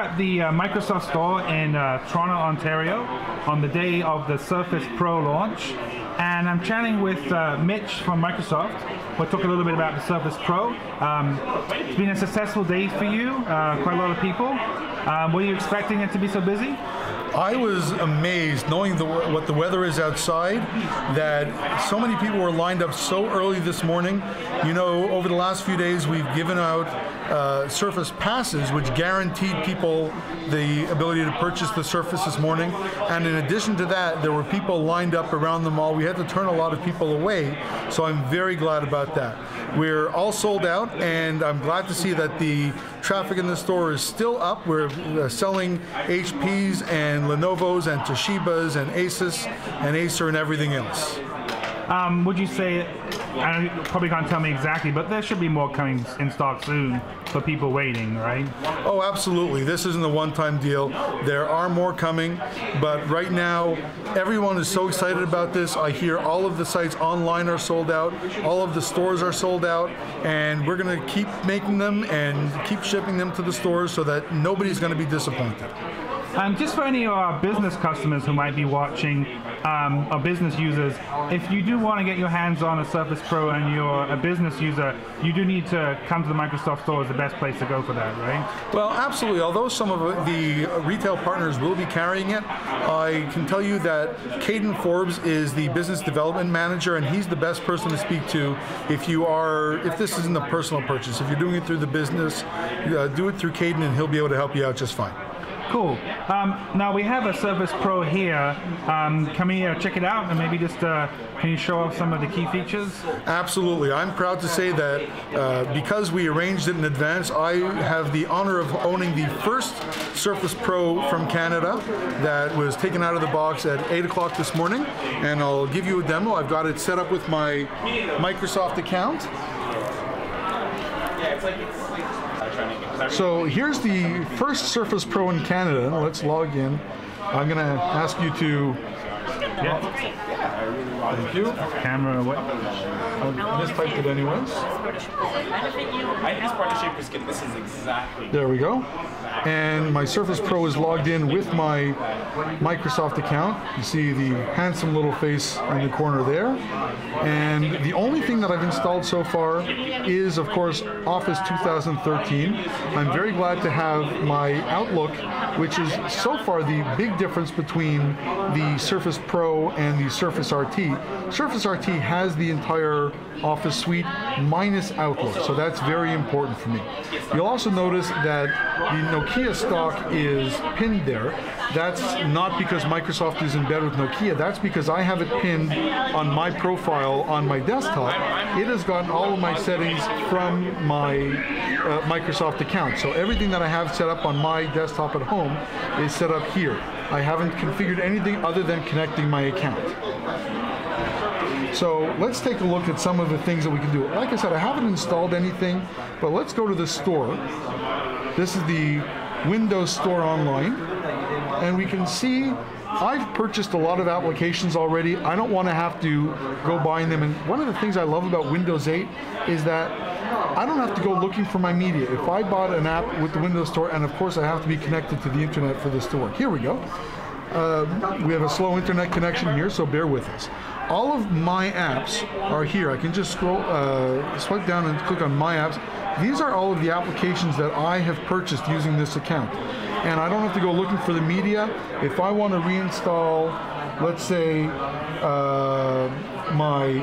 at the Microsoft store in Toronto, Ontario on the day of the Surface Pro launch, and I'm chatting with Mitch from Microsoft. We'll talk a little bit about the Surface Pro. It's been a successful day for you, quite a lot of people. Were you expecting it to be so busy? I was amazed, knowing what the weather is outside, that so many people were lined up so early this morning. You know, over the last few days, we've given out Surface passes, which guaranteed people the ability to purchase the Surface this morning. And in addition to that, there were people lined up around the mall. We had to turn a lot of people away, so I'm very glad about that. We're all sold out, and I'm glad to see that the traffic in the store is still up. We're selling HPs and Lenovo's and Toshibas and Asus and Acer and everything else. Would you say, and you probably can't tell me exactly, but there should be more coming in stock soon for people waiting, right? Oh, absolutely. This isn't a one-time deal. There are more coming, but right now, everyone is so excited about this. I hear all of the sites online are sold out, all of the stores are sold out, and we're going to keep making them and keep shipping them to the stores so that nobody's going to be disappointed. Just for any of our business customers who might be watching, or business users, if you do want to get your hands on a Surface Pro and you're a business user, you do need to come to the Microsoft store as the best place to go for that, right? Well, absolutely. Although some of the retail partners will be carrying it, I can tell you that Caden Forbes is the business development manager, and he's the best person to speak to if this isn't a personal purchase. If you're doing it through the business, do it through Caden, and he'll be able to help you out just fine. Cool. Now we have a Surface Pro here. Can we check it out, and maybe just can you show off some of the key features? Absolutely. I'm proud to say that because we arranged it in advance, I have the honor of owning the first Surface Pro from Canada that was taken out of the box at 8 o'clock this morning, and I'll give you a demo. I've got it set up with my Microsoft account. So here's the first Surface Pro in Canada. Let's log in. I'm going to ask you to... Thank you. Camera away. I mistyped it anyways. This is exactly... There we go. And my Surface Pro is logged in with my Microsoft account. You see the handsome little face in the corner there. And the only thing that I've installed so far is, of course, Office 2013. I'm very glad to have my Outlook, which is so far the big difference between the Surface Pro and the Surface RT. Surface RT has the entire Office suite minus Outlook, so that's very important for me. You'll also notice that the Nokia stock is pinned there. That's not because Microsoft is in bed with Nokia, that's because I have it pinned on my profile on my desktop. It has gotten all of my settings from my Microsoft account. So everything that I have set up on my desktop at home is set up here. I haven't configured anything other than connecting my account. So let's take a look at some of the things that we can do. Like I said, I haven't installed anything, but let's go to the store. This is the Windows Store online, and we can see I've purchased a lot of applications already. I don't want to have to go buying them. And one of the things I love about Windows 8 is that I don't have to go looking for my media. If I bought an app with the Windows Store, and of course I have to be connected to the internet for this to work. Here we go. We have a slow internet connection here, so bear with us. All of my apps are here. I can just swipe down and click on My Apps. These are all of the applications that I have purchased using this account. And I don't have to go looking for the media. If I want to reinstall, let's say, my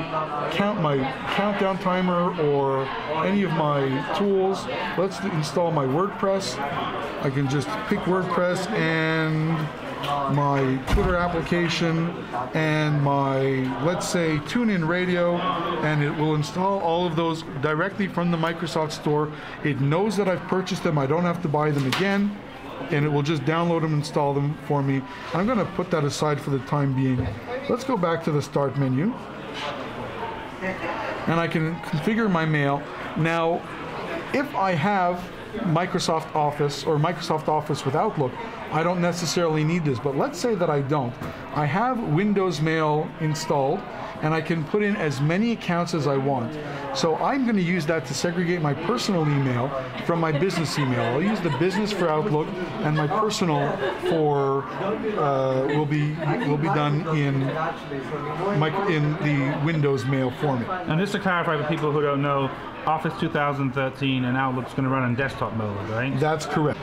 countdown timer or any of my tools, let's install my WordPress. I can just pick WordPress and my Twitter application and my, let's say, TuneIn Radio, and it will install all of those directly from the Microsoft Store. It knows that I've purchased them. I don't have to buy them again, and it will just download them and install them for me. I'm going to put that aside for the time being. Let's go back to the Start menu, and I can configure my mail. Now, if I have Microsoft Office or Microsoft Office with Outlook, I don't necessarily need this, but let's say that I don't. I have Windows Mail installed, and I can put in as many accounts as I want. So I'm going to use that to segregate my personal email from my business email. I'll use the business for Outlook, and my personal for will be done in the Windows mail format. And just to clarify for people who don't know, Office 2013 and Outlook's going to run in desktop mode, right? That's correct.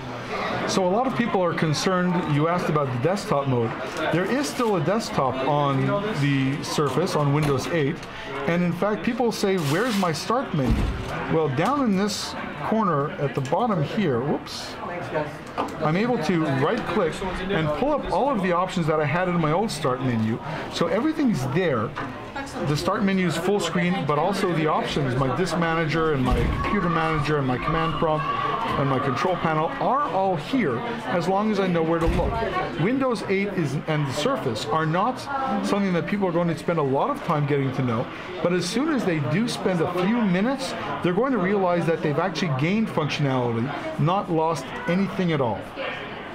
So a lot of people are concerned, you asked about the desktop mode. There is still a desktop on the Surface, on Windows 8, and in fact people say, where's my start menu? Well, down in this corner at the bottom here, whoops, I'm able to right-click and pull up all of the options that I had in my old start menu. So everything's there. The start menu is full screen, but also the options, my disk manager and my computer manager and my command prompt and my control panel are all here as long as I know where to look. Windows 8 and the Surface are not something that people are going to spend a lot of time getting to know, but as soon as they do spend a few minutes, they're going to realize that they've actually gained functionality, not lost anything at all.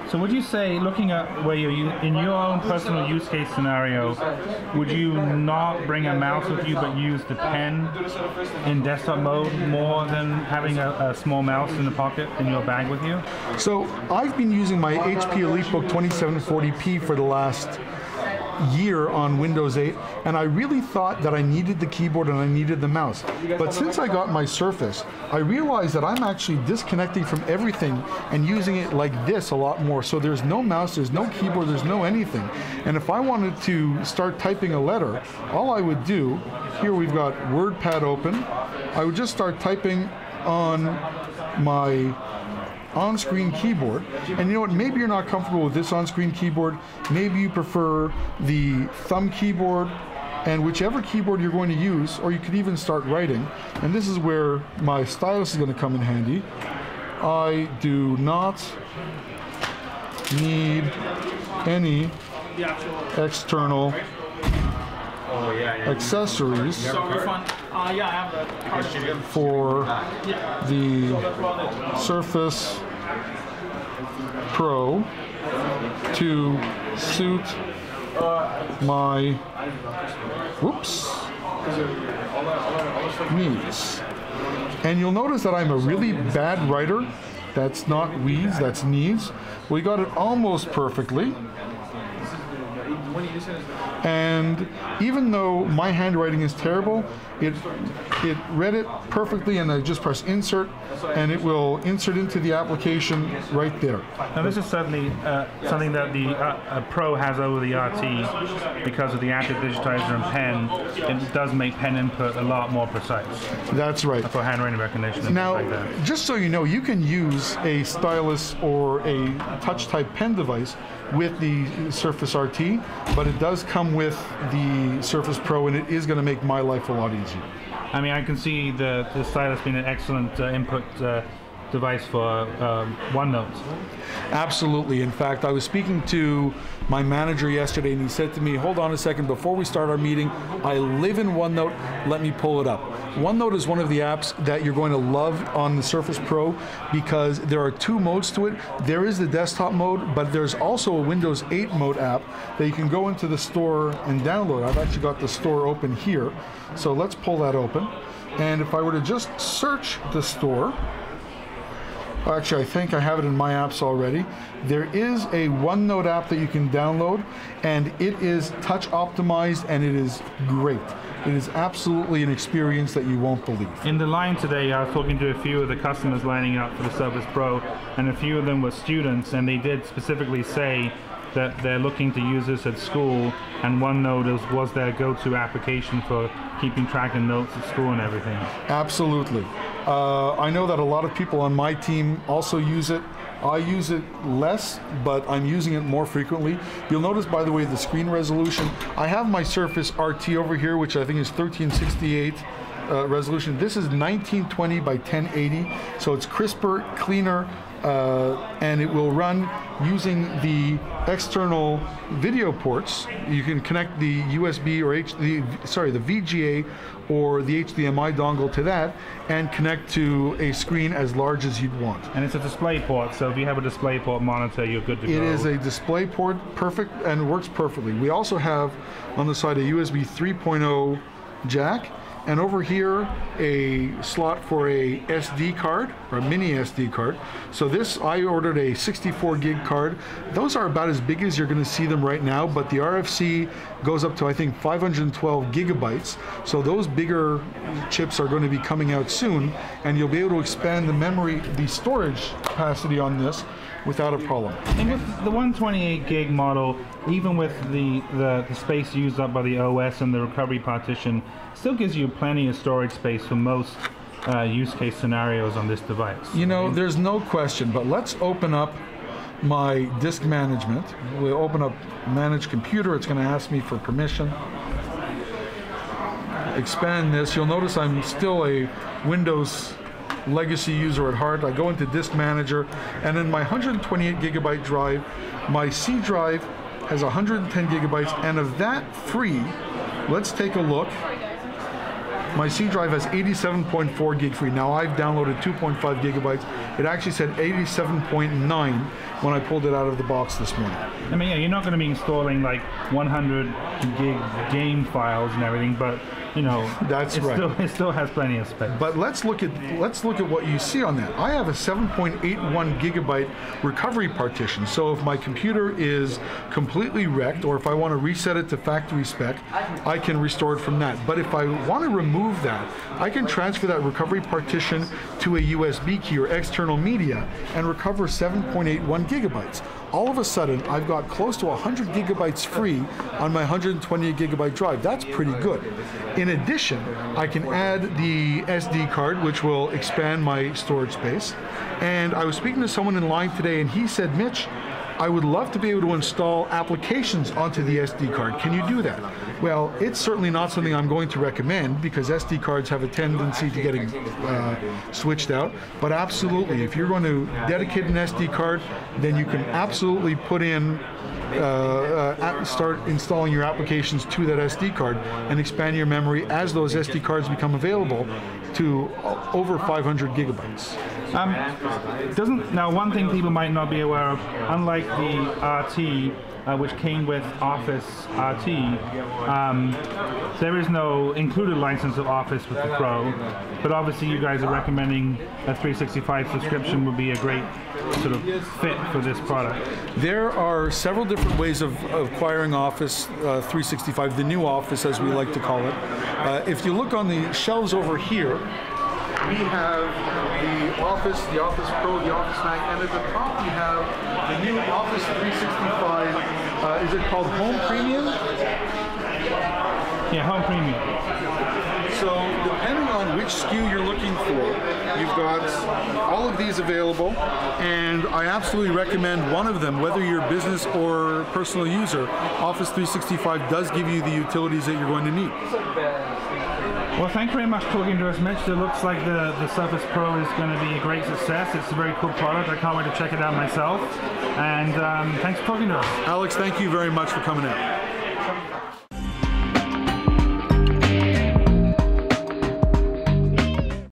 So would you say, looking at where you're in your own personal use case scenario, would you not bring a mouse with you but use the pen in desktop mode more than having a small mouse in the pocket in your bag with you? So I've been using my HP EliteBook 2740p for the last year on Windows 8, and I really thought that I needed the keyboard and I needed the mouse. But since I got my Surface, I realized that I'm actually disconnecting from everything and using it like this a lot more. So there's no mouse, there's no keyboard, there's no anything. And if I wanted to start typing a letter, all I would do, here we've got WordPad open, I would just start typing on my on-screen keyboard. And you know what, maybe you're not comfortable with this on-screen keyboard, maybe you prefer the thumb keyboard, and whichever keyboard you're going to use, or you could even start writing, and this is where my stylus is going to come in handy. I do not need any external accessories for the Surface Pro to suit my needs. And you'll notice that I'm a really bad writer. That's not weeds, that's needs. We got it almost perfectly. And even though my handwriting is terrible, it read it perfectly, and I just press insert and it will insert into the application right there. Now this is certainly something that the Pro has over the RT because of the active digitizer and pen. It does make pen input a lot more precise. That's right. For handwriting recognition and now, things like that. Just so you know, you can use a stylus or a touch type pen device with the Surface RT, but it does come with the Surface Pro, and it is going to make my life a lot easier. I mean, I can see the stylus being an excellent input device for OneNote. Absolutely. In fact, I was speaking to my manager yesterday, and he said to me, hold on a second, before we start our meeting, I live in OneNote, let me pull it up. OneNote is one of the apps that you're going to love on the Surface Pro because there are two modes to it. There is the desktop mode, but there's also a Windows 8 mode app that you can go into the store and download. I've actually got the store open here, so let's pull that open. And if I were to just search the store, actually, I think I have it in my apps already. There is a OneNote app that you can download, and it is touch optimized, and it is great. It is absolutely an experience that you won't believe. In the line today, I was talking to a few of the customers lining up for the Surface Pro, and a few of them were students, and they did specifically say that they're looking to use this at school, and OneNote was their go-to application for keeping track of notes at school and everything. Absolutely. I know that a lot of people on my team also use it. I use it less, but I'm using it more frequently. You'll notice, by the way, the screen resolution. I have my Surface RT over here, which I think is 1368 resolution. This is 1920 by 1080, so it's crisper, cleaner, and it will run using the external video ports. You can connect the USB or the VGA or the HDMI dongle to that and connect to a screen as large as you'd want. And it's a display port, so if you have a display port monitor, you're good to go. It is a display port, perfect, and works perfectly. We also have on the side a USB 3.0 jack, and over here a slot for a SD card, or a mini SD card. So this, I ordered a 64 gig card. Those are about as big as you're going to see them right now, but the RFC goes up to, I think, 512 gigabytes. So those bigger chips are going to be coming out soon, and you'll be able to expand the memory, the storage capacity on this without a problem. And with the 128 gig model, even with the space used up by the OS and the recovery partition, still gives you plenty of storage space for most use case scenarios on this device. You know, there's no question, but let's open up my disk management. We'll open up Manage Computer. It's going to ask me for permission. Expand this. You'll notice I'm still a Windows legacy user at heart. I go into Disk Manager, and in my 128 gigabyte drive, my C drive has 110 gigabytes, and of that free, let's take a look. My C drive has 87.4 gig free. Now I've downloaded 2.5 gigabytes. It actually said 87.9 when I pulled it out of the box this morning. I mean, yeah, you're not going to be installing like 100 gig game files and everything, but you know, that's right. It still has plenty of space. But let's look at what you see on that. I have a 7.81 gigabyte recovery partition. So if my computer is completely wrecked, or if I want to reset it to factory spec, I can restore it from that. But if I want to remove that, I can transfer that recovery partition to a USB key or external media and recover 7.81 gigabytes. All of a sudden, I've got close to 100 gigabytes free on my 128 gigabyte drive. That's pretty good. In addition, I can add the SD card, which will expand my storage space. And I was speaking to someone in line today, and he said, Mitch, I would love to be able to install applications onto the SD card. Can you do that? Well, it's certainly not something I'm going to recommend because SD cards have a tendency to getting switched out. But absolutely, if you're going to dedicate an SD card, then you can absolutely put in start installing your applications to that SD card and expand your memory as those SD cards become available to over 500 gigabytes. Now, one thing people might not be aware of, unlike the RT, which came with Office RT, there is no included license of Office with the Pro, but obviously you guys are recommending a 365 subscription would be a great sort of fit for this product. There are several different ways of acquiring Office 365, the new Office as we like to call it. If you look on the shelves over here, we have the Office Pro, the Office Mac, and at the top we have the new Office 365. Is it called Home Premium? Yeah, Home Premium. So depending on which SKU you're looking for, you've got all of these available, and I absolutely recommend one of them, whether you're a business or personal user. Office 365 does give you the utilities that you're going to need. Well, thank you very much for talking to us, Mitch. It looks like the Surface Pro is going to be a great success. It's a very cool product. I can't wait to check it out myself. And thanks for talking to us. Alex, thank you very much for coming out.